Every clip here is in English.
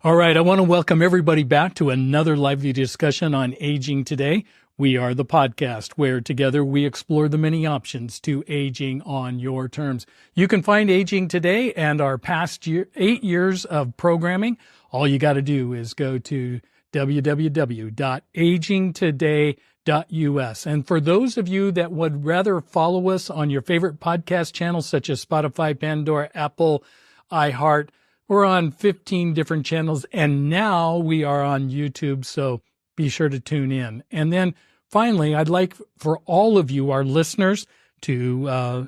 All right, I want to welcome everybody back to another lively discussion on aging today. We are the podcast where together we explore the many options to aging on your terms. You can find Aging Today and our past 8 years of programming. All you got to do is go to www.agingtoday.us. And for those of you that would rather follow us on your favorite podcast channels such as Spotify, Pandora, Apple, iHeart, we're on 15 different channels, and now we are on YouTube, so be sure to tune in. And then finally, I'd like for all of you, our listeners, to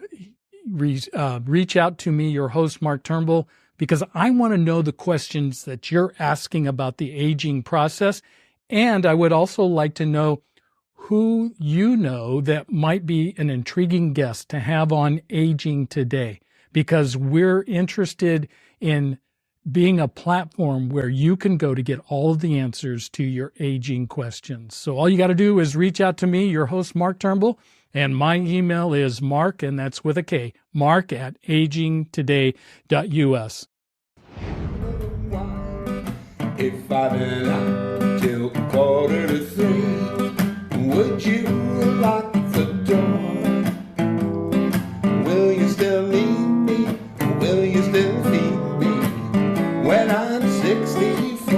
reach out to me, your host, Mark Turnbull, because I want to know the questions that you're asking about the aging process. And I would also like to know who you know that might be an intriguing guest to have on Aging Today, because we're interested in being a platform where you can go to get all of the answers to your aging questions. So all you got to do is reach out to me, your host, Mark Turnbull, and my email is Mark, and that's with a K, mark@agingtoday.us. If I'd been out till 2:45, would you lock the door? Will you still need me? Will you still feed me when I'm 64?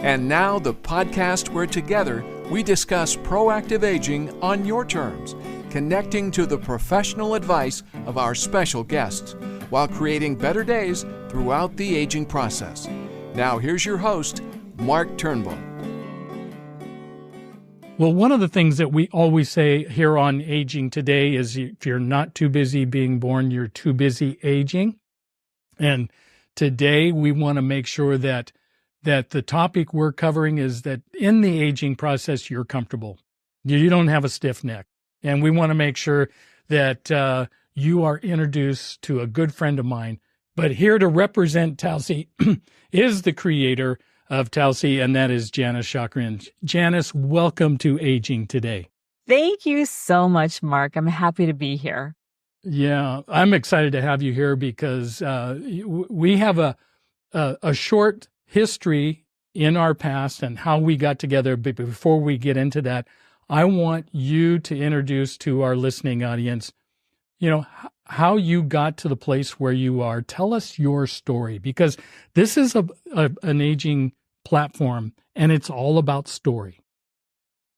And now the podcast where together we discuss proactive aging on your terms, connecting to the professional advice of our special guests while creating better days throughout the aging process. Now here's your host, Mark Turnbull. Well, one of the things that we always say here on Aging Today is if you're not too busy being born, you're too busy aging. And today we want to make sure that the topic we're covering is that in the aging process, you're comfortable. You don't have a stiff neck. And we want to make sure that you are introduced to a good friend of mine. But here to represent Tausie is the creator of Tausie, and that is Janice Shokrian. Janice, welcome to Aging Today. Thank you so much, Mark. I'm happy to be here. Yeah, I'm excited to have you here because we have a short history in our past and how we got together. But before we get into that, I want you to introduce to our listening audience, how you got to the place where you are. Tell us your story, because this is an aging platform and it's all about story.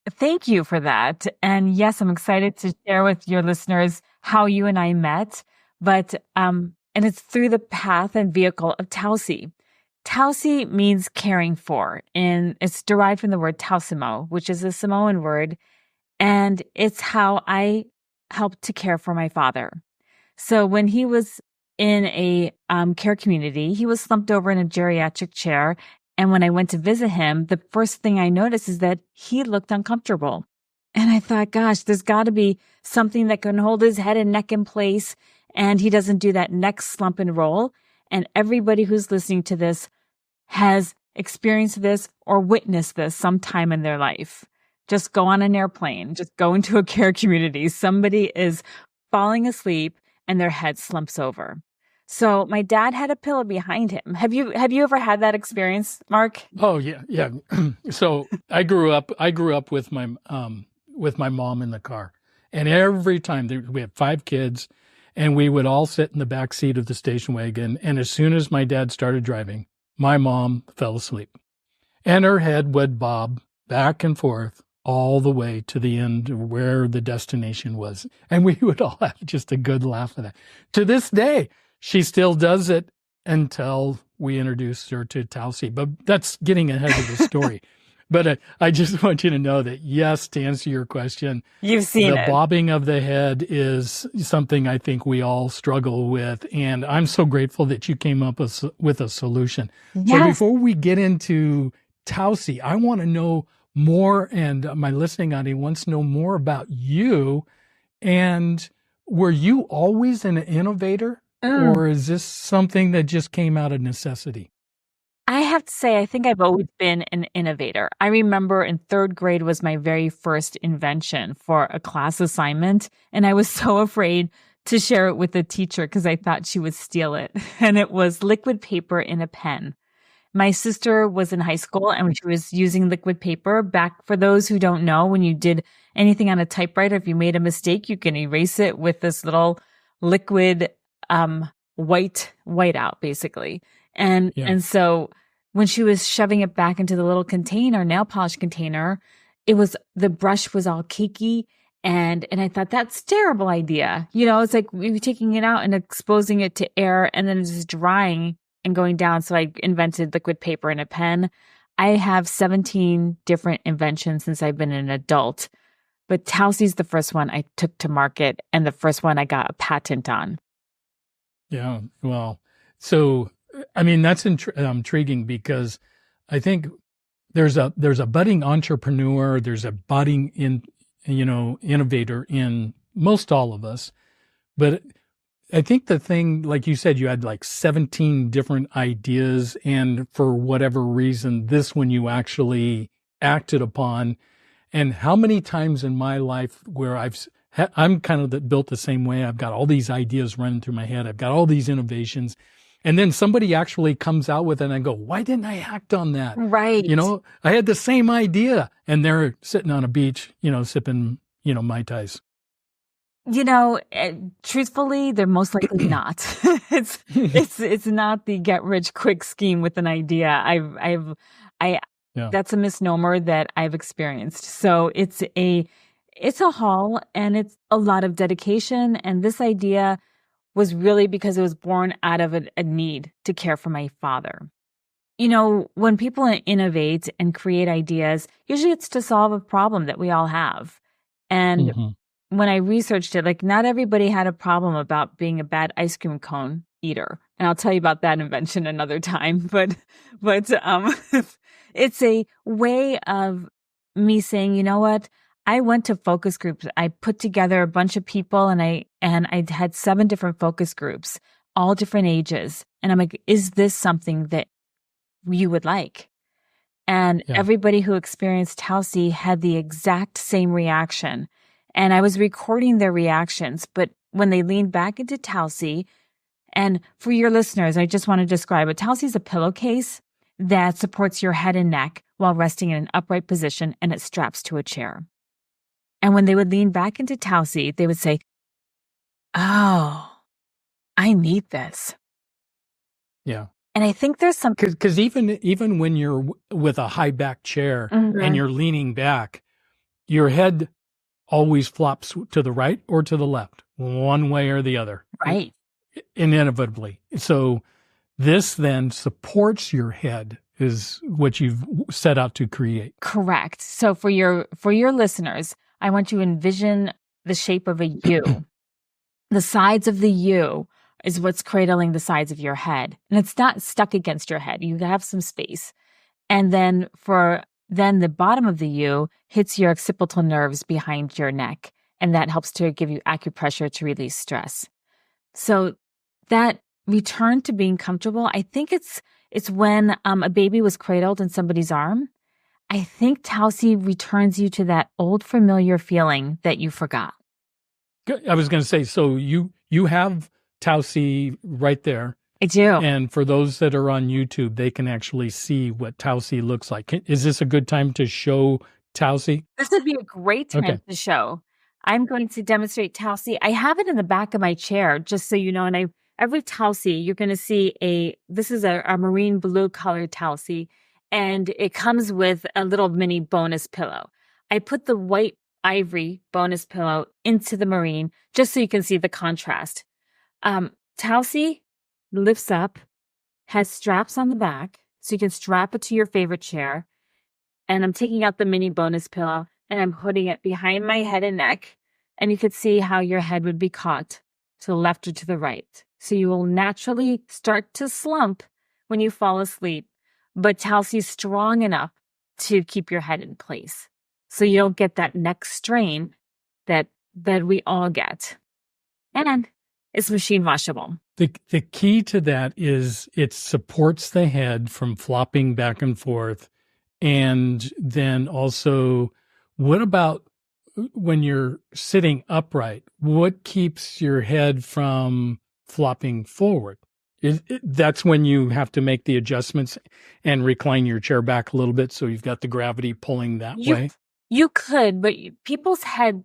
Thank you for that. And yes, I'm excited to share with your listeners how you and I met, but and it's through the path and vehicle of Tausie. Tausie means caring for, and it's derived from the word tausimo, which is a Samoan word, and it's how I helped to care for my father. So when he was in a care community, he was slumped over in a geriatric chair. And when I went to visit him, the first thing I noticed is that he looked uncomfortable. And I thought, gosh, there's got to be something that can hold his head and neck in place. And he doesn't do that neck slump and roll. And everybody who's listening to this has experienced this or witnessed this sometime in their life. Just go on an airplane, just go into a care community. Somebody is falling asleep and their head slumps over. So my dad had a pillow behind him. Have you ever had that experience, Mark? Oh yeah. So I grew up with my mom in the car, and every time we had 5 kids, and we would all sit in the back seat of the station wagon. And as soon as my dad started driving, my mom fell asleep, and her head would bob back and forth all the way to the end of where the destination was. And we would all have just a good laugh at that. To this day, she still does it until we introduce her to Tausie. But that's getting ahead of the story. But I just want you to know that, yes, to answer your question, you've seen the bobbing of the head is something I think we all struggle with. And I'm so grateful that you came up with a solution. Yes. So before we get into Tausie, I want to know more, and my listening audience wants to know more about you. And were you always an innovator, or is this something that just came out of necessity? I have to say, I think I've always been an innovator. I remember in 3rd grade was my very first invention for a class assignment, and I was so afraid to share it with the teacher because I thought she would steal it. And it was liquid paper in a pen. My sister was in high school and she was using liquid paper. Back for those who don't know, when you did anything on a typewriter, if you made a mistake, you can erase it with this little liquid white out basically. And so when she was shoving it back into the little container, nail polish container, the brush was all cakey. And I thought that's a terrible idea. It's like we were taking it out and exposing it to air and then it's just drying and going down. So I invented liquid paper and a pen. I have 17 different inventions since I've been an adult, but Tausie's the first one I took to market and the first one I got a patent on. Yeah. Well, so, I mean, that's intriguing because I think there's a budding entrepreneur, there's a budding innovator in most all of us. But I think the thing, like you said, you had like 17 different ideas. And for whatever reason, this one you actually acted upon. And how many times in my life where I'm kind of built the same way. I've got all these ideas running through my head. I've got all these innovations. And then somebody actually comes out with it and I go, why didn't I act on that? Right. I had the same idea. And they're sitting on a beach, sipping, Mai Tais. Truthfully, they're most likely not. It's not the get rich quick scheme with an idea. That's a misnomer that I've experienced. So it's a haul and it's a lot of dedication. And this idea was really because it was born out of a need to care for my father. When people innovate and create ideas, usually it's to solve a problem that we all have. And when I researched it, like not everybody had a problem about being a bad ice cream cone eater. And I'll tell you about that invention another time. But it's a way of me saying, you know what? I went to focus groups. I put together a bunch of people and I had 7 different focus groups, all different ages. And I'm like, is this something that you would like? And everybody who experienced Tausie had the exact same reaction. And I was recording their reactions, but when they leaned back into Tausie, and for your listeners, I just want to describe it. Tausie is a pillowcase that supports your head and neck while resting in an upright position, and it straps to a chair. And when they would lean back into Tausie, they would say, oh, I need this. Yeah. And I think there's some... Because even when you're with a high back chair and you're leaning back, your head always flops to the right or to the left, one way or the other. Right. Inevitably. So this then supports your head is what you've set out to create. Correct. So for your listeners, I want you to envision the shape of a U. The sides of the U is what's cradling the sides of your head. And it's not stuck against your head. You have some space. And then the bottom of the U hits your occipital nerves behind your neck. And that helps to give you acupressure to release stress. So that return to being comfortable, I think it's when a baby was cradled in somebody's arm. I think Tausie returns you to that old familiar feeling that you forgot. I was going to say, so you have Tausie right there. I do. And for those that are on YouTube, they can actually see what Tausie looks like. Is this a good time to show Tausie? This would be a great time to show. I'm going to demonstrate Tausie. I have it in the back of my chair, just so you know. And every Tausie, you're going to see this is a marine blue colored Tausie. And it comes with a little mini bonus pillow. I put the white ivory bonus pillow into the marine just so you can see the contrast. Tausie lifts up, has straps on the back, so you can strap it to your favorite chair. And I'm taking out the mini bonus pillow and I'm putting it behind my head and neck. And you could see how your head would be caught to the left or to the right. So you will naturally start to slump when you fall asleep. But Tausie is strong enough to keep your head in place. So you don't get that neck strain that we all get. And it's machine washable. The key to that is it supports the head from flopping back and forth. And then also, what about when you're sitting upright? What keeps your head from flopping forward? That's when you have to make the adjustments and recline your chair back a little bit so you've got the gravity pulling that way. You could, but people's heads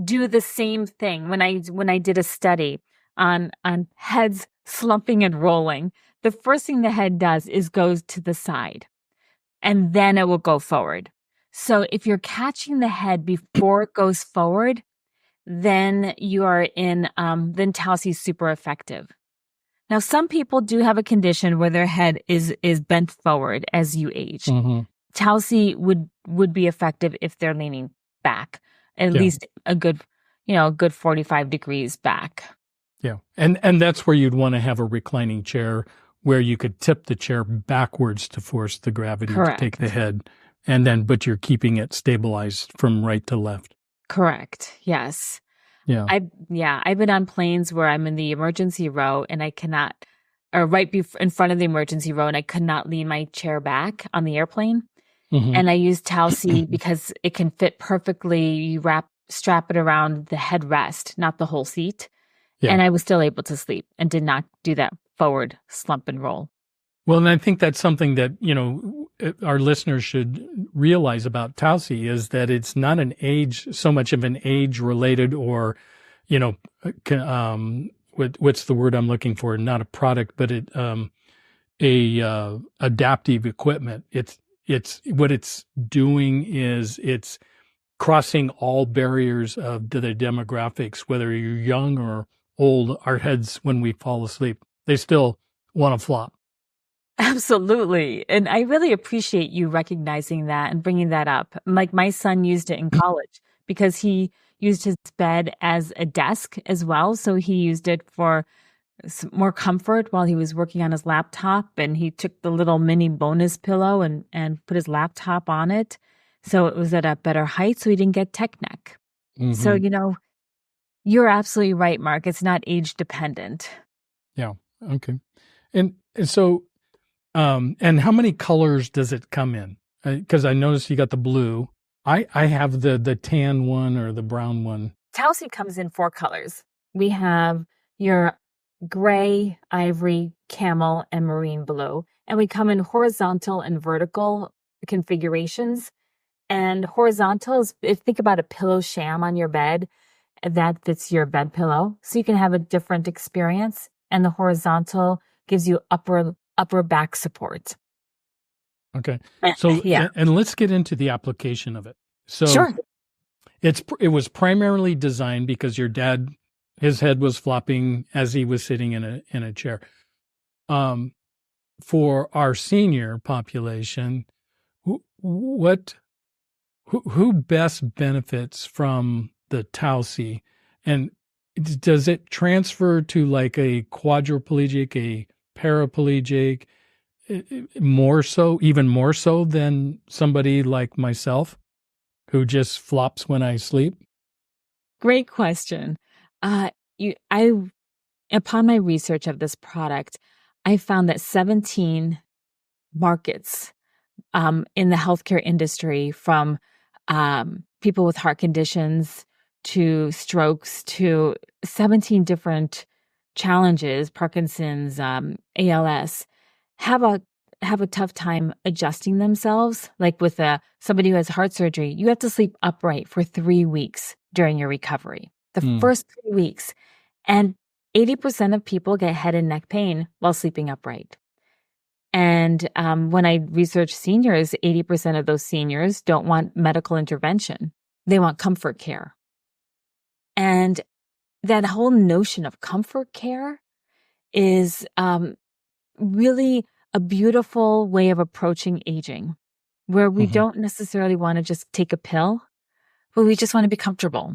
do the same thing. When I did a study on heads slumping and rolling, the first thing the head does is goes to the side, and then it will go forward. So if you're catching the head before it goes forward, then you are then Tausie is super effective. Now, some people do have a condition where their head is bent forward as you age. Mm-hmm. Tausie would be effective if they're leaning back, at least a good 45 degrees back. Yeah. And that's where you'd want to have a reclining chair where you could tip the chair backwards to force the gravity Correct. to take the head. But you're keeping it stabilized from right to left. Correct. Yes. Yeah. I've been on planes where I'm in the emergency row and I cannot, or in front of the emergency row, and I could not lean my chair back on the airplane. Mm-hmm. And I use Tausie because it can fit perfectly. You strap it around the headrest, not the whole seat. Yeah. And I was still able to sleep and did not do that forward slump and roll. Well, and I think that's something that, our listeners should realize about Tausie is that it's not so much of an age related or, what's the word I'm looking for? Not a product, but adaptive equipment. It's what it's doing is it's crossing all barriers of the demographics, whether you're young or old. Our heads, when we fall asleep, they still want to flop. Absolutely. And I really appreciate you recognizing that and bringing that up. Like my son used it in college because he used his bed as a desk as well. So he used it for more comfort while he was working on his laptop. And he took the little mini bonus pillow and put his laptop on it. So it was at a better height so he didn't get tech neck. Mm-hmm. So, you're absolutely right, Mark. It's not age dependent. Yeah. Okay. And so, and how many colors does it come in? Because I noticed you got the blue. I have the tan one or the brown one. Tausie comes in 4 colors. We have your gray, ivory, camel, and marine blue. And we come in horizontal and vertical configurations. And horizontal is, think about a pillow sham on your bed. That fits your bed pillow. So you can have a different experience. And the horizontal gives you upper back support. Okay. So, and let's get into the application of it. So sure. It was primarily designed because your dad, his head was flopping as he was sitting in a chair. For our senior population, who best benefits from the Tausie, and does it transfer to like a quadriplegic, a paraplegic, even more so than somebody like myself who just flops when I sleep? Great question. Upon my research of this product, I found that 17 markets in the healthcare industry, from people with heart conditions to strokes to 17 different challenges, Parkinson's, ALS, have a tough time adjusting themselves. Like with somebody who has heart surgery, you have to sleep upright for 3 weeks during your recovery. The first 3 weeks. And 80% of people get head and neck pain while sleeping upright. And when I research seniors, 80% of those seniors don't want medical intervention. They want comfort care. And that whole notion of comfort care is really a beautiful way of approaching aging, where we don't necessarily want to just take a pill, but we just want to be comfortable.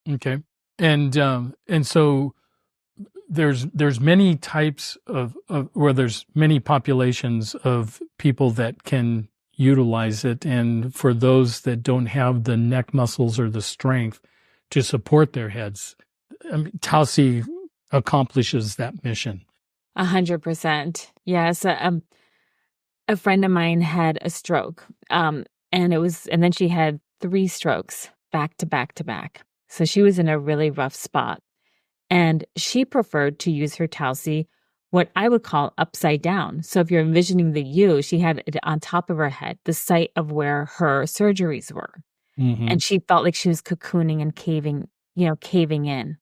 Okay. And so there's many types there's many populations of people that can utilize it. And for those that don't have the neck muscles or the strength to support their heads, Tausie accomplishes that mission. 100%. Yes. A friend of mine had a stroke, and then she had 3 strokes back to back to back. So she was in a really rough spot. And she preferred to use her Tausi what I would call upside down. So if you're envisioning the U, she had it on top of her head, the site of where her surgeries were. Mm-hmm. And she felt like she was cocooning and caving in.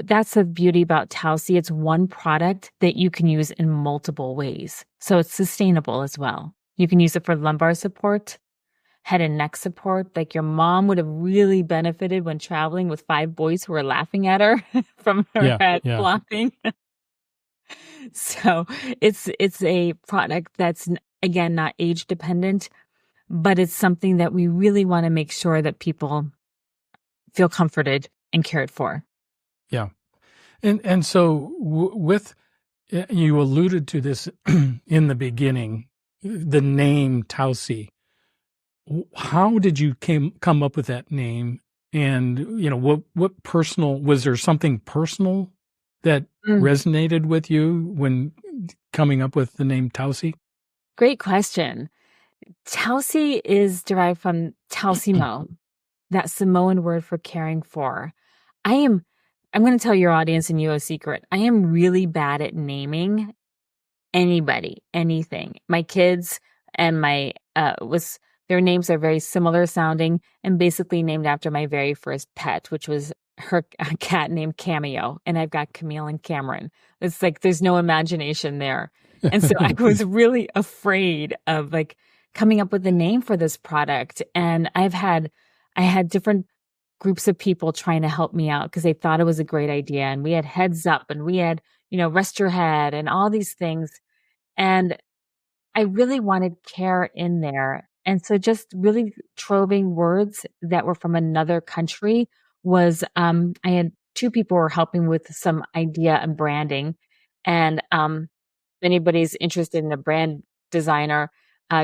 That's the beauty about Tausi. It's one product that you can use in multiple ways. So it's sustainable as well. You can use it for lumbar support, head and neck support. Like your mom would have really benefited when traveling with 5 boys who were laughing at her from her head flopping. So it's a product that's, again, not age dependent, but it's something that we really want to make sure that people feel comforted and cared for. Yeah. And so with, you alluded to this in the beginning, the name Tausi. How did you come up with that name? And, what personal, was there something personal that resonated with you when coming up with the name Tausi? Great question. Tausi is derived from tausimo, that Samoan word for caring for. I'm going to tell your audience and you a secret. I am really bad at naming anybody, anything. My kids and their names are very similar sounding and basically named after my very first pet, which was a cat named Cameo. And I've got Camille and Cameron. It's like, there's no imagination there. And so I was really afraid of coming up with a name for this product. And I had different groups of people trying to help me out because they thought it was a great idea. And we had Heads Up and we had, Rest Your Head and all these things. And I really wanted care in there. And so just really troving words that were from another country was, I had 2 people who were helping with some idea and branding. And if anybody's interested in a brand designer,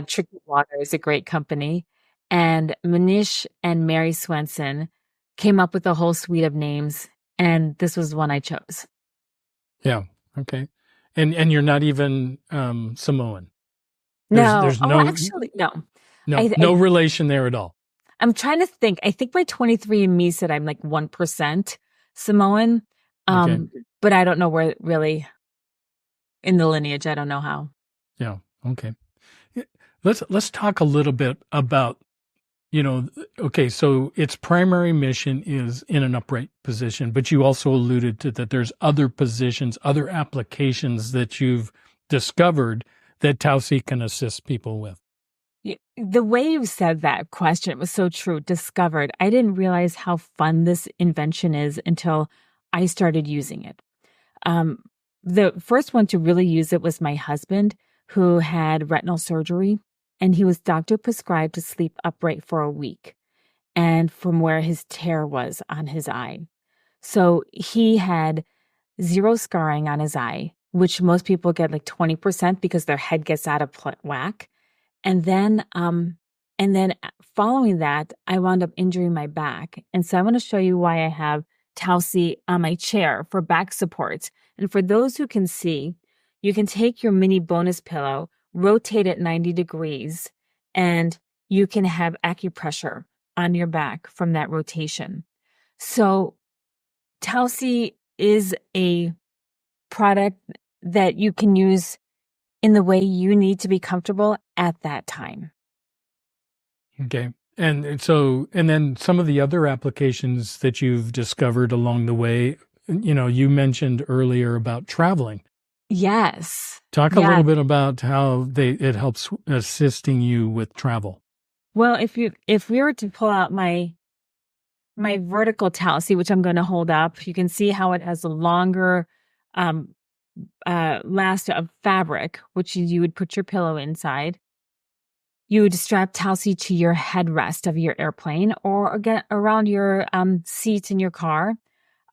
Tricky Water is a great company. And Manish and Mary Swenson came up with a whole suite of names. And this was one I chose. Yeah. Okay. And you're not even Samoan. There's no. Actually, no. No relation there at all. I'm trying to think. I think my 23andMe said I'm 1% Samoan, but I don't know where really in the lineage. I don't know how. Yeah. Okay. Let's talk a little bit about, okay, so its primary mission is in an upright position, but you also alluded to that there's other positions, other applications that you've discovered that Tausi can assist people with. The way you said that question, it was so true. Discovered. I didn't realize how fun this invention is until I started using it. The first one to really use it was my husband, who had retinal surgery, and he was doctor prescribed to sleep upright for a week, and from where his tear was on his eye. So he had 0 scarring on his eye, which most people get 20% because their head gets out of whack. And then following that, I wound up injuring my back. And so I want to show you why I have Tausi on my chair for back support. And for those who can see, you can take your mini bonus pillow, rotate it 90 degrees, and you can have acupressure on your back from that rotation. So Tausi is a product that you can use in the way you need to be comfortable at that time. Okay. And then some of the other applications that you've discovered along the way, you mentioned earlier about traveling. Yes. Talk a little bit about how it helps assisting you with travel. Well, if we were to pull out my vertical Tausi, which I'm going to hold up, you can see how it has a longer last of fabric, which you would put your pillow inside. You would strap Tausi to your headrest of your airplane or again around your seat in your car.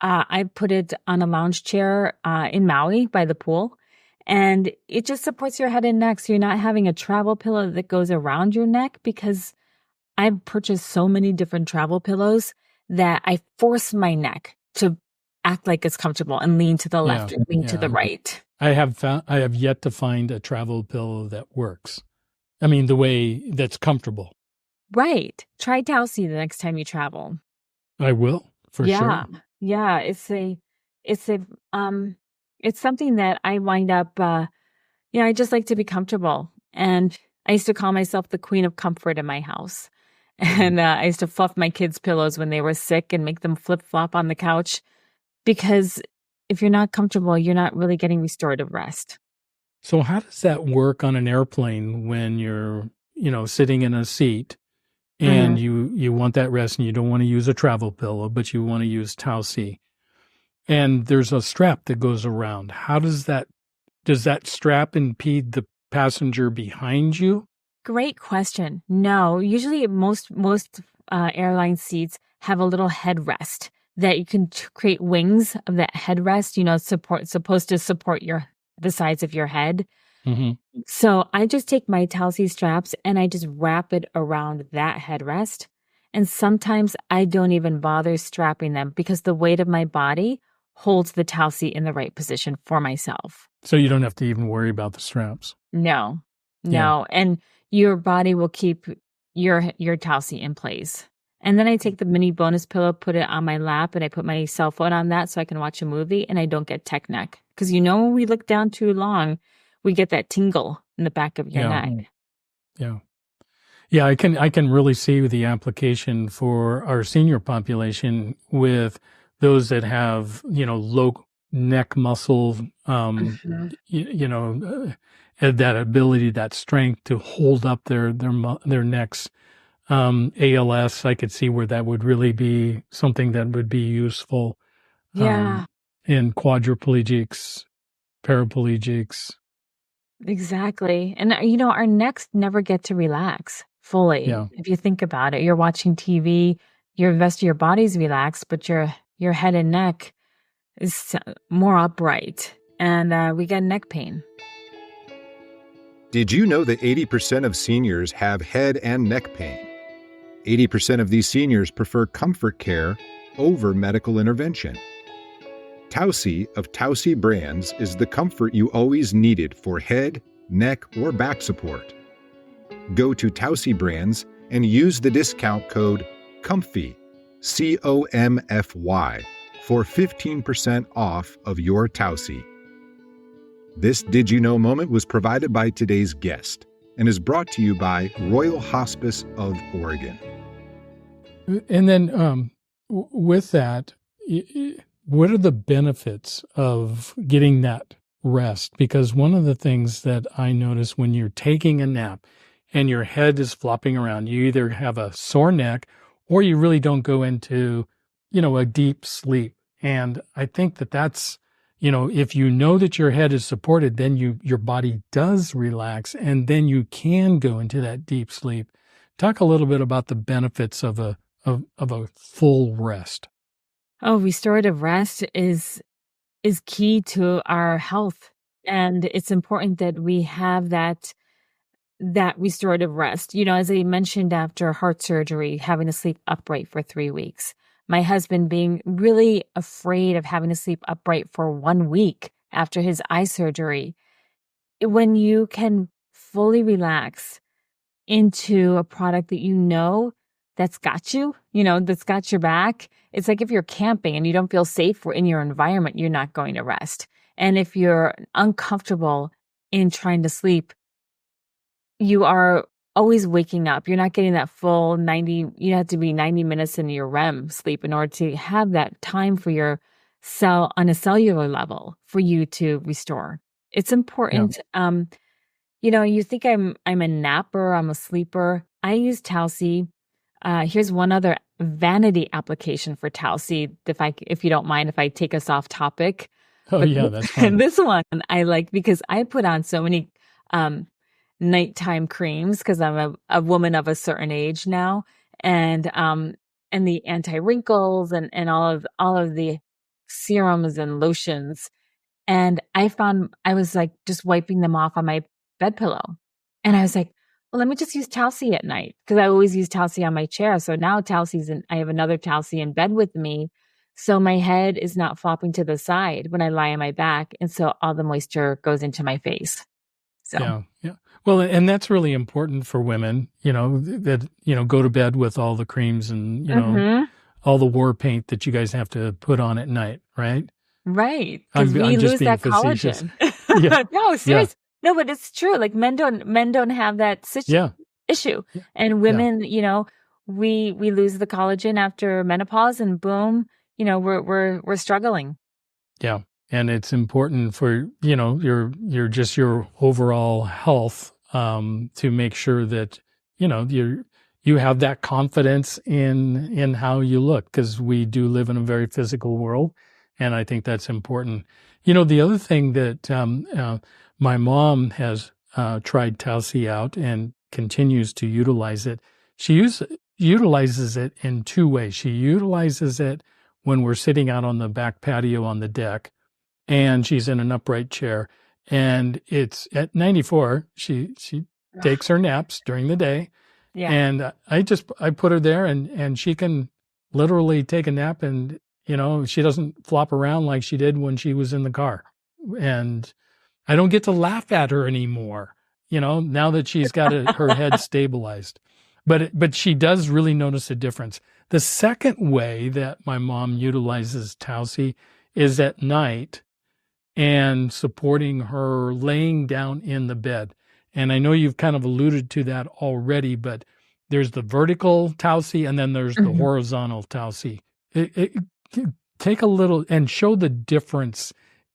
I put it on a lounge chair in Maui by the pool, and it just supports your head and neck. So you're not having a travel pillow that goes around your neck, because I've purchased so many different travel pillows that I force my neck to act like it's comfortable and lean to the left and lean to the right. I have yet to find a travel pillow that works. I mean, the way that's comfortable. Right. Try Tausi the next time you travel. I will, for sure. Yeah, it's a, it's something that I wind up, I just like to be comfortable. And I used to call myself the queen of comfort in my house. And I used to fluff my kids' pillows when they were sick and make them flip flop on the couch because if you're not comfortable, you're not really getting restorative rest. So how does that work on an airplane when you're, sitting in a seat and Mhm. you want that rest and you don't want to use a travel pillow, but you want to use Tausi? And there's a strap that goes around. Does that strap impede the passenger behind you? Great question. No, usually most airline seats have a little headrest that you can create wings of that headrest. Supposed to support the sides of your head. Hmm. So I just take my Tausi straps and I just wrap it around that headrest. And sometimes I don't even bother strapping them because the weight of my body holds the Tausi in the right position for myself. So you don't have to even worry about the straps. No, Yeah. no. And your body will keep your Tausi in place. And then I take the mini bonus pillow, put it on my lap, and I put my cell phone on that so I can watch a movie and I don't get tech neck. Because when we look down too long, we get that tingle in the back of your neck. Yeah. Yeah, I can really see the application for our senior population with those that have, low neck muscle, Mhm. that ability, that strength to hold up their necks. ALS, I could see where that would really be something that would be useful, Yeah, in quadriplegics, paraplegics. exactly. And our necks never get to relax fully. Yeah. If you think about it, you're watching TV, your rest of your body's relaxed, but your head and neck is more upright, and we get neck pain. Did you know that 80% of seniors have head and neck pain? 80% of these seniors prefer comfort care over medical intervention. Tausi of Tausi Brands is the comfort you always needed for head, neck, or back support. Go to Tausi Brands and use the discount code COMFY, COMFY, for 15% off of your Tausi. This Did You Know moment was provided by today's guest and is brought to you by Royal Hospice of Oregon. And then with that, what are the benefits of getting that rest? Because one of the things that I notice when you're taking a nap and your head is flopping around, you either have a sore neck or you really don't go into, a deep sleep. And I think that's, if you know that your head is supported, then your body does relax and then you can go into that deep sleep. Talk a little bit about the benefits of a full rest. Oh, restorative rest is key to our health. And it's important that we have that restorative rest. As I mentioned after heart surgery, having to sleep upright for 3 weeks. My husband being really afraid of having to sleep upright for 1 week after his eye surgery. When you can fully relax into a product that that's got you, that's got your back. It's like if you're camping and you don't feel safe in your environment, you're not going to rest. And if you're uncomfortable in trying to sleep, you are always waking up. You're not getting that full 90, you have to be 90 minutes into your REM sleep in order to have that time for your cell on a cellular level for you to restore. It's important. You think I'm a napper, I'm a sleeper. I use Tausi. Here's one other vanity application for Tausi, if you don't mind, if I take us off topic. Oh, yeah, that's fine. This one I like because I put on so many nighttime creams because I'm a woman of a certain age now, and the anti-wrinkles and all of the serums and lotions. And I found I was like just wiping them off on my bed pillow. And I was like, well, let me just use Tausi at night because I always use Tausi on my chair. So now I have another Tausi in bed with me. So my head is not flopping to the side when I lie on my back. And so all the moisture goes into my face. So Yeah. Well, and that's really important for women, that, go to bed with all the creams and, Mhm. all the war paint that you guys have to put on at night, right? Right. Because we I'm just lose being that facetious. collagen. Yeah. No, Yeah. seriously. No, but it's true. Like men don't have that Yeah. issue. And women, we lose the collagen after menopause and boom, we're struggling. Yeah. And it's important for, your overall health, to make sure that, you have that confidence in how you look, because we do live in a very physical world. And I think that's important. The other thing that, my mom has, tried Tausie out and continues to utilize it. She utilizes it in two ways. She utilizes it when we're sitting out on the back patio on the deck, and she's in an upright chair, and it's at 94. She takes her naps during the day. Yeah. And I put her there, and she can literally take a nap, and, she doesn't flop around like she did when she was in the car. And I don't get to laugh at her anymore, now that she's got her head stabilized. But she does really notice a difference. The second way that my mom utilizes Tausie is at night and supporting her laying down in the bed. And I know you've kind of alluded to that already, but there's the vertical Tausie and then there's the horizontal Tausie. Take a little and show the difference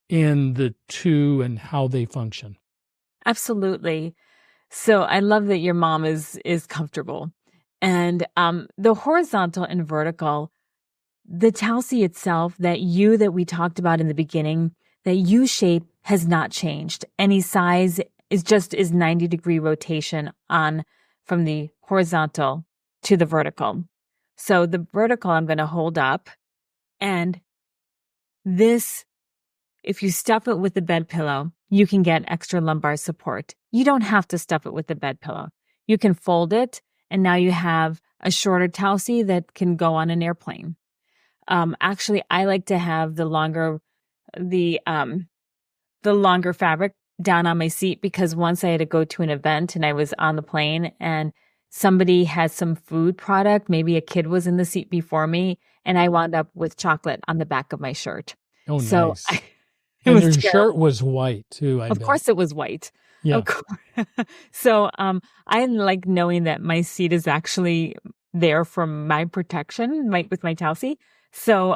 in the two and how they function. Absolutely. So I love that your mom is comfortable. And the horizontal and vertical, the Tausie itself, that we talked about in the beginning, that U shape has not changed. Any size is 90-degree rotation from the horizontal to the vertical. So the vertical I'm going to hold up, and this, if you stuff it with the bed pillow, you can get extra lumbar support. You don't have to stuff it with the bed pillow. You can fold it, and now you have a shorter Tausie that can go on an airplane. Actually, I like to have the longer fabric down on my seat, because once I had to go to an event and I was on the plane and somebody had some food product, maybe a kid was in the seat before me, and I wound up with chocolate on the back of my shirt. Oh, so nice. And your shirt was white too, I bet. Of course it was white. Yeah. Of course. So I like knowing that my seat is actually there for my protection with my Tausie. So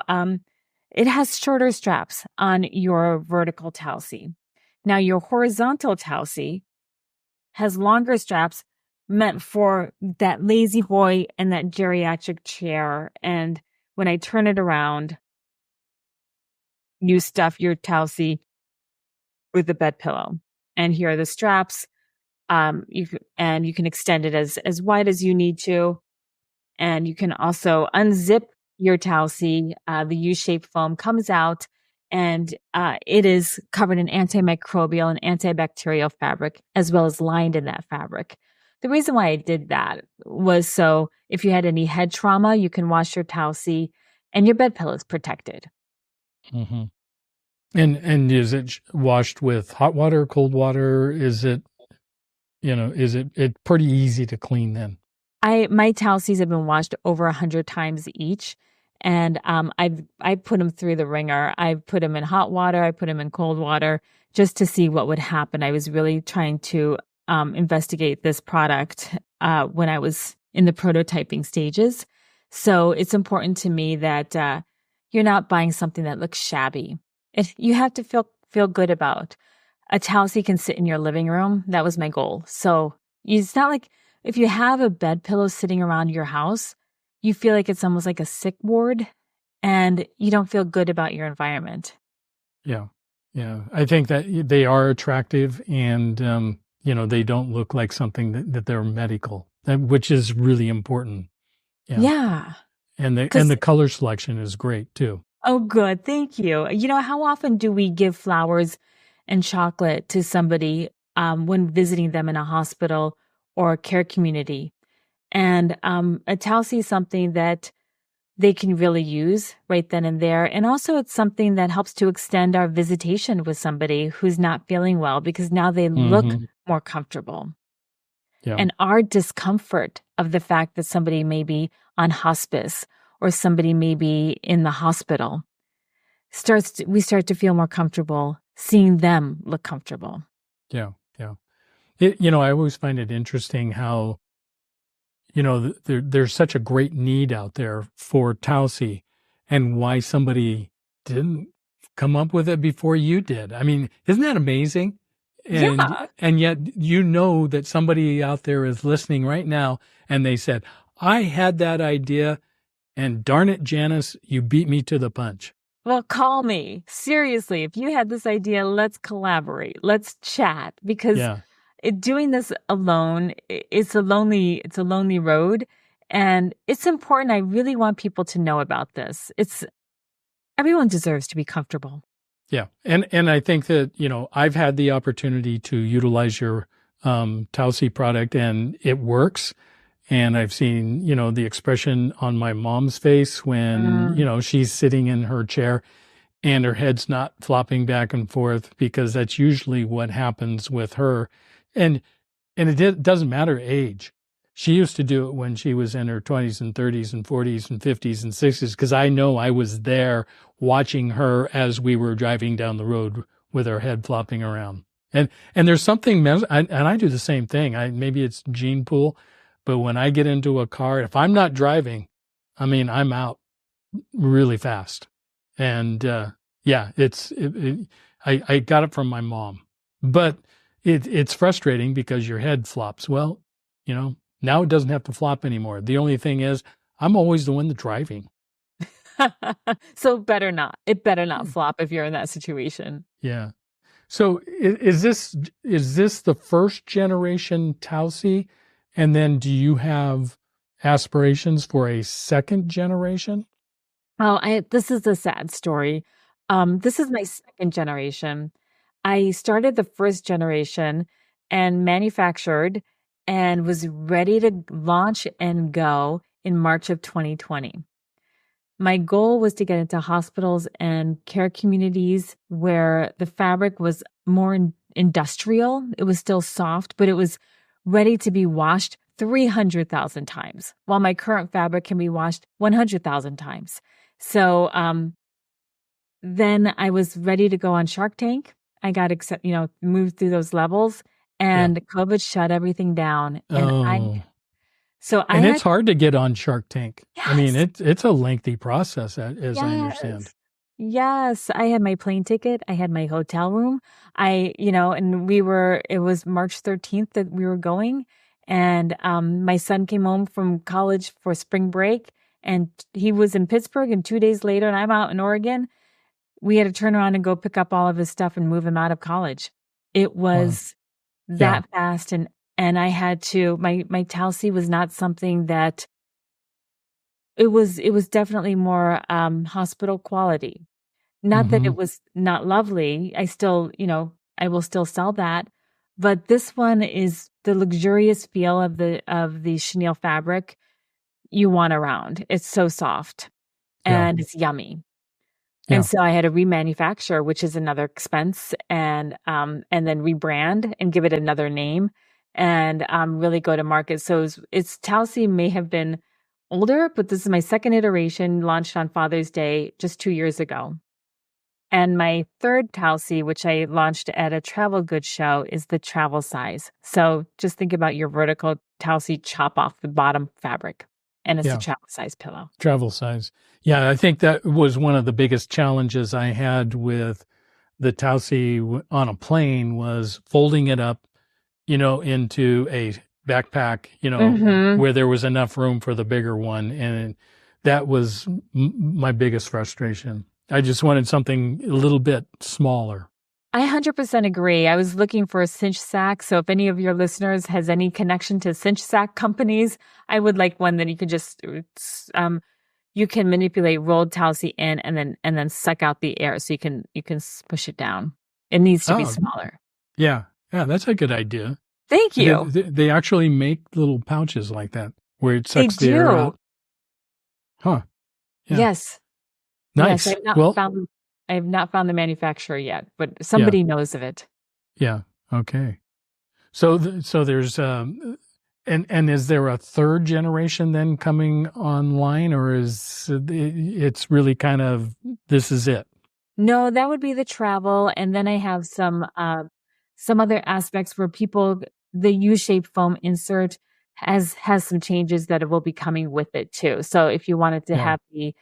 it has shorter straps on your vertical Tausie. Now your horizontal Tausie has longer straps meant for that lazy boy and that geriatric chair. And when I turn it around, you stuff your Tausie with the bed pillow. And here are the straps. You can extend it as wide as you need to. And you can also unzip your Tausie. The U-shaped foam comes out, and it is covered in antimicrobial and antibacterial fabric, as well as lined in that fabric. The reason why I did that was so if you had any head trauma, you can wash your Tausie and your bed pillow is protected. Mm-hmm. And is it washed with hot water, cold water? Is it pretty easy to clean then? My Tausies have been washed over 100 times each. And I put them through the ringer. I put them in hot water. I put them in cold water just to see what would happen. I was really trying to investigate this product when I was in the prototyping stages. So it's important to me that you're not buying something that looks shabby. You have to feel good about. A Tausie can sit in your living room. That was my goal. So it's not like if you have a bed pillow sitting around your house, you feel like it's almost like a sick ward, and you don't feel good about your environment. Yeah. Yeah. I think that they are attractive, and, they don't look like something that they're medical, which is really important. Yeah. And the color selection is great too. Oh, good. Thank you. How often do we give flowers and chocolate to somebody when visiting them in a hospital or a care community? And a Tausie is something that they can really use right then and there. And also it's something that helps to extend our visitation with somebody who's not feeling well, because now they look more comfortable. Yeah. And our discomfort of the fact that somebody may be on hospice or somebody maybe in the hospital, we start to feel more comfortable seeing them look comfortable. Yeah. Yeah. I always find it interesting how, there's such a great need out there for Tausi, and why somebody didn't come up with it before you did. I mean, isn't that amazing? Yeah. And yet, that somebody out there is listening right now, and they said, I had that idea, and darn it, Janice, you beat me to the punch. Well, call me. Seriously, if you had this idea, let's collaborate. Let's chat, because doing this alone, it's a lonely road, and it's important. I really want people to know about this. Everyone deserves to be comfortable. Yeah. And I think that, I've had the opportunity to utilize your Tausi product, and it works. And I've seen, the expression on my mom's face when, she's sitting in her chair and her head's not flopping back and forth, because that's usually what happens with her. And it doesn't matter age. She used to do it when she was in her 20s and 30s and 40s and 50s and 60s, because I know I was there watching her as we were driving down the road with her head flopping around. And there's something, and I do the same thing. Maybe it's gene pool, but when I get into a car, if I'm not driving, I'm out really fast. And I got it from my mom. But it's frustrating because your head flops. Well, now it doesn't have to flop anymore. The only thing is, I'm always the one that's driving. So it better not flop if you're in that situation. Yeah. So is this the first generation Tausi? And then do you have aspirations for a second generation? Oh, this is a sad story. This is my second generation. I started the first generation and manufactured and was ready to launch and go in March of 2020. My goal was to get into hospitals and care communities where the fabric was more industrial. It was still soft, but it was ready to be washed 300,000 times, while my current fabric can be washed 100,000 times. So then I was ready to go on Shark Tank. I got moved through those levels, and COVID shut everything down. And it's hard to get on Shark Tank. Yes. It's a lengthy process, as I understand. Yes, I had my plane ticket. I had my hotel room. And it was March 13th that we were going. And my son came home from college for spring break, and he was in Pittsburgh, and 2 days later, and I'm out in Oregon. We had to turn around and go pick up all of his stuff and move him out of college. It was that fast. And I had to, my Tausi was not something that, it was definitely more hospital quality. Not that it was not lovely. I still, I will still sell that. But this one is the luxurious feel of the chenille fabric you want around. It's so soft and it's yummy. Yeah. And so I had to remanufacture, which is another expense, and then rebrand and give it another name, and really go to market. So it's Tausi may have been older, but this is my second iteration, launched on Father's Day just 2 years ago. And my third Tausi, which I launched at a travel goods show, is the travel size. So just think about your vertical Tausi, chop off the bottom fabric, and it's a travel size pillow. Travel size. Yeah, I think that was one of the biggest challenges I had with the Tausi on a plane, was folding it up, into a backpack, where there was enough room for the bigger one. And that was my biggest frustration. I just wanted something a little bit smaller. I 100% agree. I was looking for a cinch sack. So if any of your listeners has any connection to cinch sack companies, I would like one that you could just, you can manipulate rolled Tausi in and then suck out the air, so you can push it down. It needs to be smaller. Yeah. Yeah. That's a good idea. Thank you. They actually make little pouches like that where it sucks the air out. Huh. Yeah. Yes. Nice. Yes, I have not found the manufacturer yet, but somebody knows of it. Yeah. Okay. So there's, and And is there a third generation then coming online, or is it's really kind of, this is it? No, that would be the travel. And then I have some other aspects where the U-shaped foam insert has some changes that will be coming with it too. So if you wanted to have the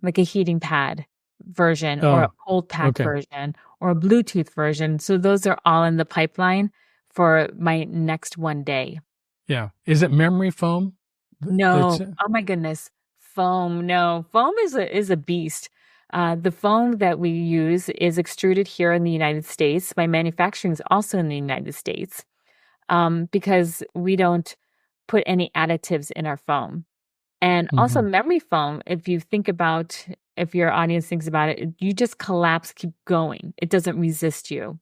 like a heating pad version or a cold pack version or a Bluetooth version. So those are all in the pipeline for my next one day. Yeah. Is it memory foam? No. Oh my goodness. Foam. No. Foam is a beast. The foam that we use is extruded here in the United States. My manufacturing is also in the United States, because we don't put any additives in our foam. And also memory foam, if your audience thinks about it, you just collapse, keep going. It doesn't resist you.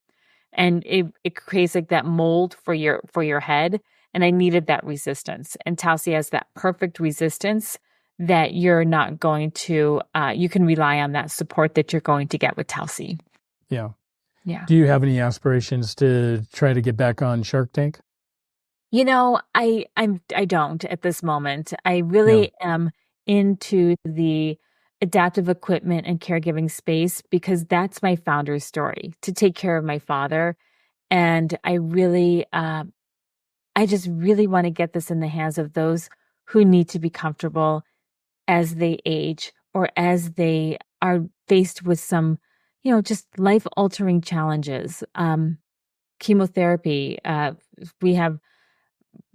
And it creates like that mold for your head. And I needed that resistance. And Tausi has that perfect resistance that you're not going to, you can rely on that support that you're going to get with Tausi. Yeah. Yeah. Do you have any aspirations to try to get back on Shark Tank? You know, I don't at this moment. I really am into the adaptive equipment and caregiving space because that's my founder's story, to take care of my father. And I really, I just really want to get this in the hands of those who need to be comfortable as they age or as they are faced with some, just life-altering challenges. Chemotherapy, we have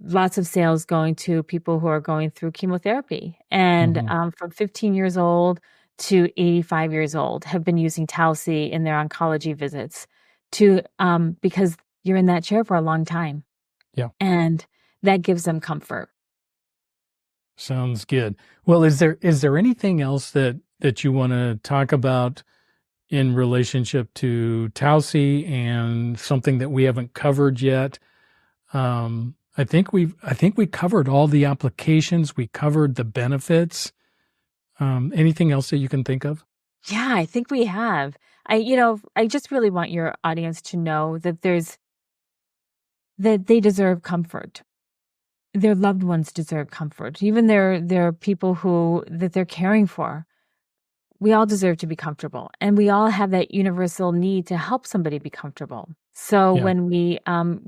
lots of sales going to people who are going through chemotherapy. And from 15 years old to 85 years old have been using Tausi in their oncology visits because you're in that chair for a long time. Yeah. And that gives them comfort. Sounds good. Well, is there anything else that you want to talk about in relationship to Tausi and something that we haven't covered yet? I think we covered all the applications. We covered the benefits. Anything else that you can think of? Yeah, I think we have. I just really want your audience to know that that they deserve comfort. Their loved ones deserve comfort. Even their people that they're caring for. We all deserve to be comfortable, and we all have that universal need to help somebody be comfortable. So when we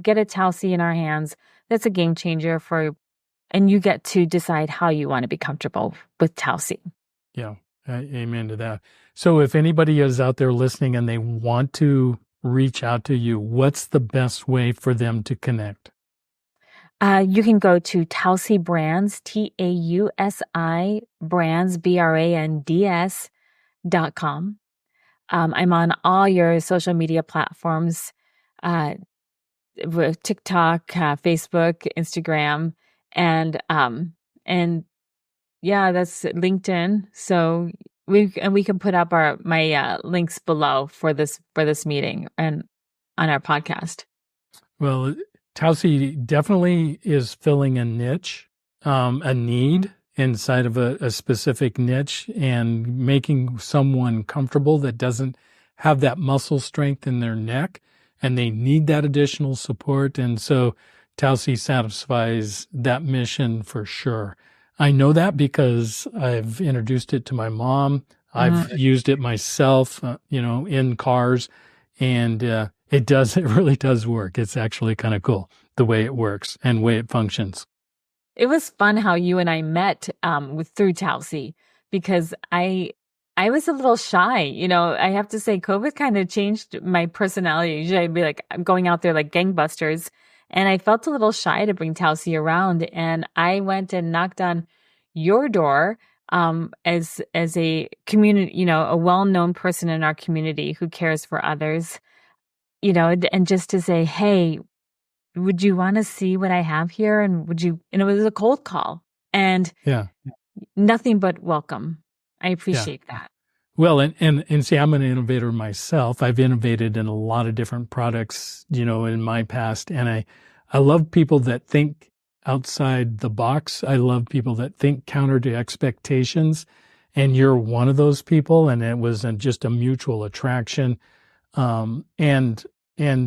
get a Tausi in our hands, that's a game changer and you get to decide how you want to be comfortable with Tausi. Yeah, amen to that. So if anybody is out there listening and they want to reach out to you, what's the best way for them to connect? You can go to Tausi Brands, Tausi Brands, brands.com. I'm on all your social media platforms, TikTok, Facebook, Instagram, and that's LinkedIn. So we can put up my links below for this meeting and on our podcast. Well, Tausi definitely is filling a niche, a need inside of a specific niche, and making someone comfortable that doesn't have that muscle strength in their neck, and they need that additional support. And so Tausi satisfies that mission for sure. I know that because I've introduced it to my mom. I've used it myself, in cars, and it really does work. It's actually kind of cool the way it works and way it functions. It was fun how you and I met through Tausi, because I was a little shy. I have to say COVID kind of changed my personality. Usually I'd be like, I'm going out there like gangbusters, and I felt a little shy to bring Tausi around. And I went and knocked on your door as a community, a well-known person in our community who cares for others, and just to say, hey, would you want to see what I have here? And it was a cold call, and nothing but welcome. I appreciate that. Well, and see, I'm an innovator myself. I've innovated in a lot of different products, in my past. And I love people that think outside the box. I love people that think counter to expectations. And you're one of those people. And it was just a mutual attraction. And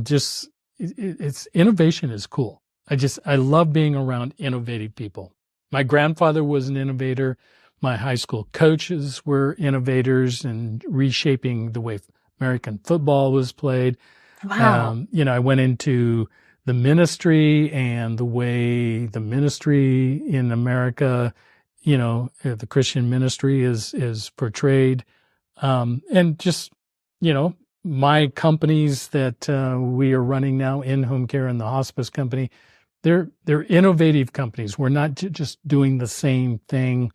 just, it's innovation is cool. I love being around innovative people. My grandfather was an innovator. My high school coaches were innovators and reshaping the way American football was played. Wow. I went into the ministry and the way the ministry in America, the Christian ministry is portrayed. And just, my companies that we are running now, in-home care and the hospice company, they're innovative companies. We're not just doing the same thing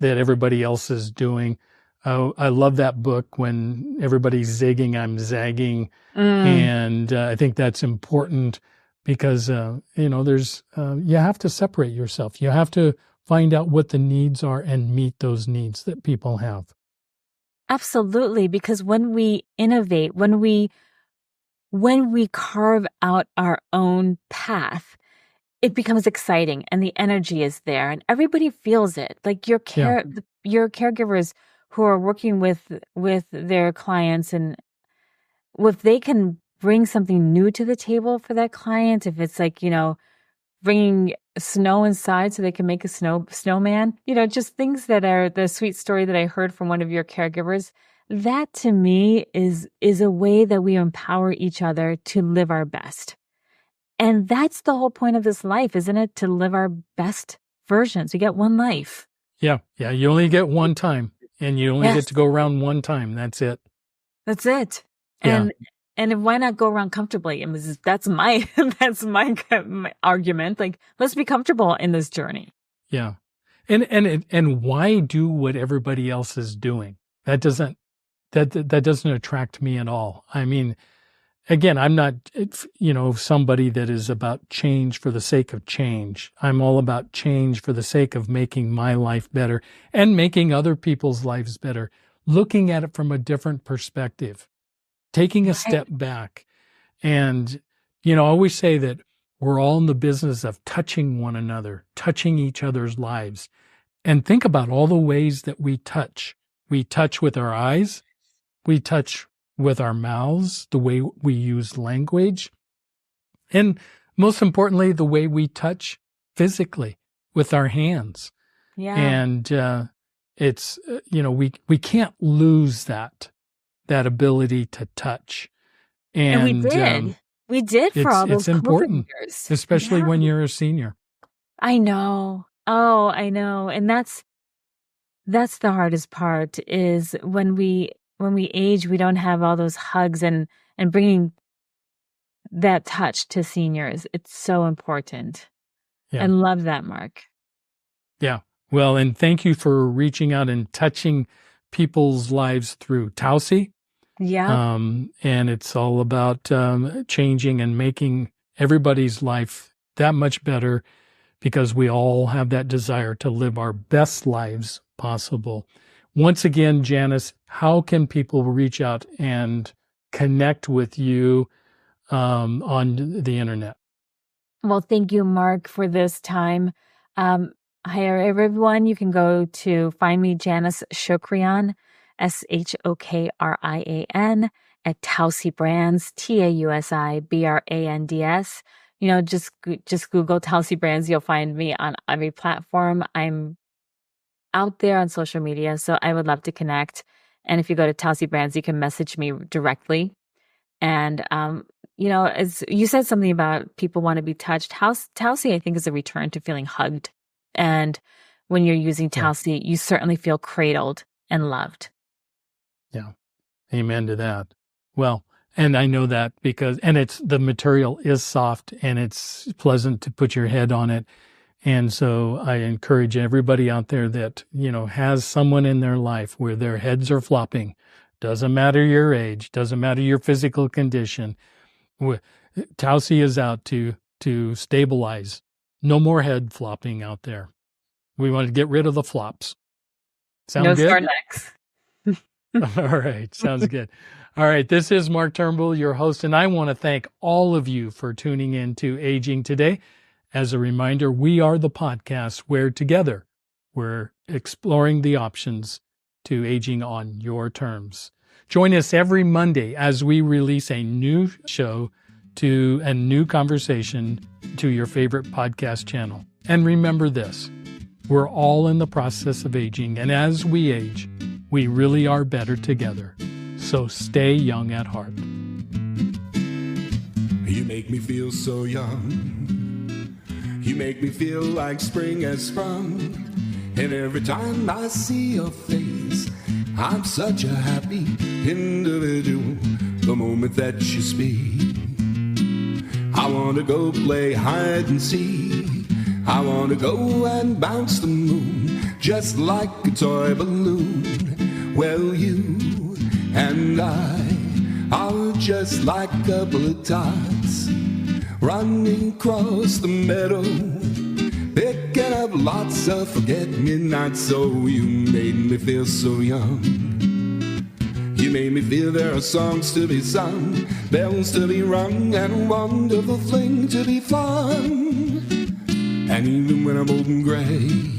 that everybody else is doing. I love that book, When Everybody's Zigging, I'm Zagging. And I think that's important because, there's, you have to separate yourself. You have to find out what the needs are and meet those needs that people have. Absolutely. Because when we innovate, when we carve out our own path, it becomes exciting and the energy is there and everybody feels it. Like your caregivers who are working with their clients, and if they can bring something new to the table for that client, if it's like, bringing snow inside so they can make a snowman, just things that are the sweet story that I heard from one of your caregivers. That to me is a way that we empower each other to live our best. And that's the whole point of this life, isn't it? To live our best versions. We get one life. Yeah. Yeah. You only get one time and you only get to go around one time. That's it. That's it. And why not go around comfortably? I mean, that's my argument. Like, let's be comfortable in this journey. Yeah. And why do what everybody else is doing? That doesn't attract me at all. I mean, again, I'm not, somebody that is about change for the sake of change. I'm all about change for the sake of making my life better and making other people's lives better, looking at it from a different perspective, taking a step back. And, I always say that we're all in the business of touching one another, touching each other's lives. And think about all the ways that we touch. We touch with our eyes. We touch with our mouths, the way we use language. And most importantly, the way we touch physically with our hands. Yeah. And it's, we can't lose that ability to touch. And we did. We did for all those it's important, years. Especially when you're a senior. I know. Oh, I know. And that's the hardest part, is when we age, we don't have all those hugs and bringing that touch to seniors. It's so important. Yeah. I love that, Mark. Yeah. Well, and thank you for reaching out and touching people's lives through Tausie. Yeah. And it's all about changing and making everybody's life that much better, because we all have that desire to live our best lives possible. Once again, Janice, how can people reach out and connect with you on the internet? Well, thank you, Mark, for this time. Hi, everyone. You can go to find me, Janice Shokrian, Shokrian, at Tausi Brands, Tausibrands. Just Google Tausi Brands. You'll find me on every platform. I'm out there on social media, so I would love to connect. And if you go to Tausi Brands, you can message me directly. And, as you said something about people want to be touched, Tausi, I think, is a return to feeling hugged. And when you're using Tausi, you certainly feel cradled and loved. Yeah. Amen to that. Well, and I know that because the material is soft and it's pleasant to put your head on it. And so I encourage everybody out there that, has someone in their life where their heads are flopping. Doesn't matter your age, doesn't matter your physical condition. Tausi is out to stabilize. No more head flopping out there. We want to get rid of the flops. Sound good? No sore necks. All right. Sounds good. All right. This is Mark Turnbull, your host, and I want to thank all of you for tuning in to Aging Today. As a reminder, we are the podcast where together we're exploring the options to aging on your terms. Join us every Monday as we release a new show to a new conversation to your favorite podcast channel. And remember this, we're all in the process of aging, and as we age, we really are better together. So stay young at heart. You make me feel so young. You make me feel like spring has sprung. And every time I see your face, I'm such a happy individual. The moment that you speak, I want to go play hide and seek. I want to go and bounce the moon just like a toy balloon. Well, you and I are just like a couple of tots running across the meadow, picking up lots of forget-me-nots. So you made me feel so young. You made me feel there are songs to be sung, bells to be rung, and a wonderful thing to be fun. And even when I'm old and gray.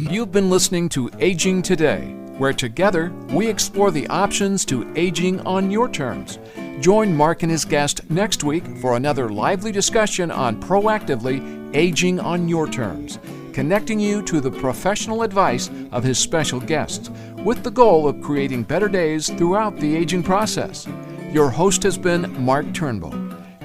You've been listening to Aging Today, where together we explore the options to aging on your terms. Join Mark and his guest next week for another lively discussion on proactively aging on your terms, connecting you to the professional advice of his special guests, with the goal of creating better days throughout the aging process. Your host has been Mark Turnbull.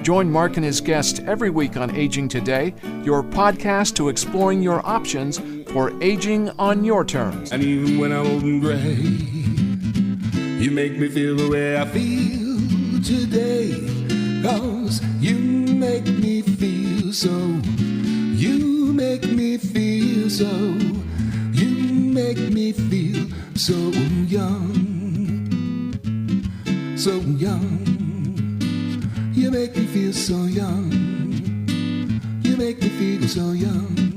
Join Mark and his guests every week on Aging Today, your podcast to exploring your options for aging on your terms. And even when I'm old and gray, you make me feel the way I feel today. 'Cause you make me feel so. You make me feel so. You make me feel so young. So young. You make me feel so young. You make me feel so young.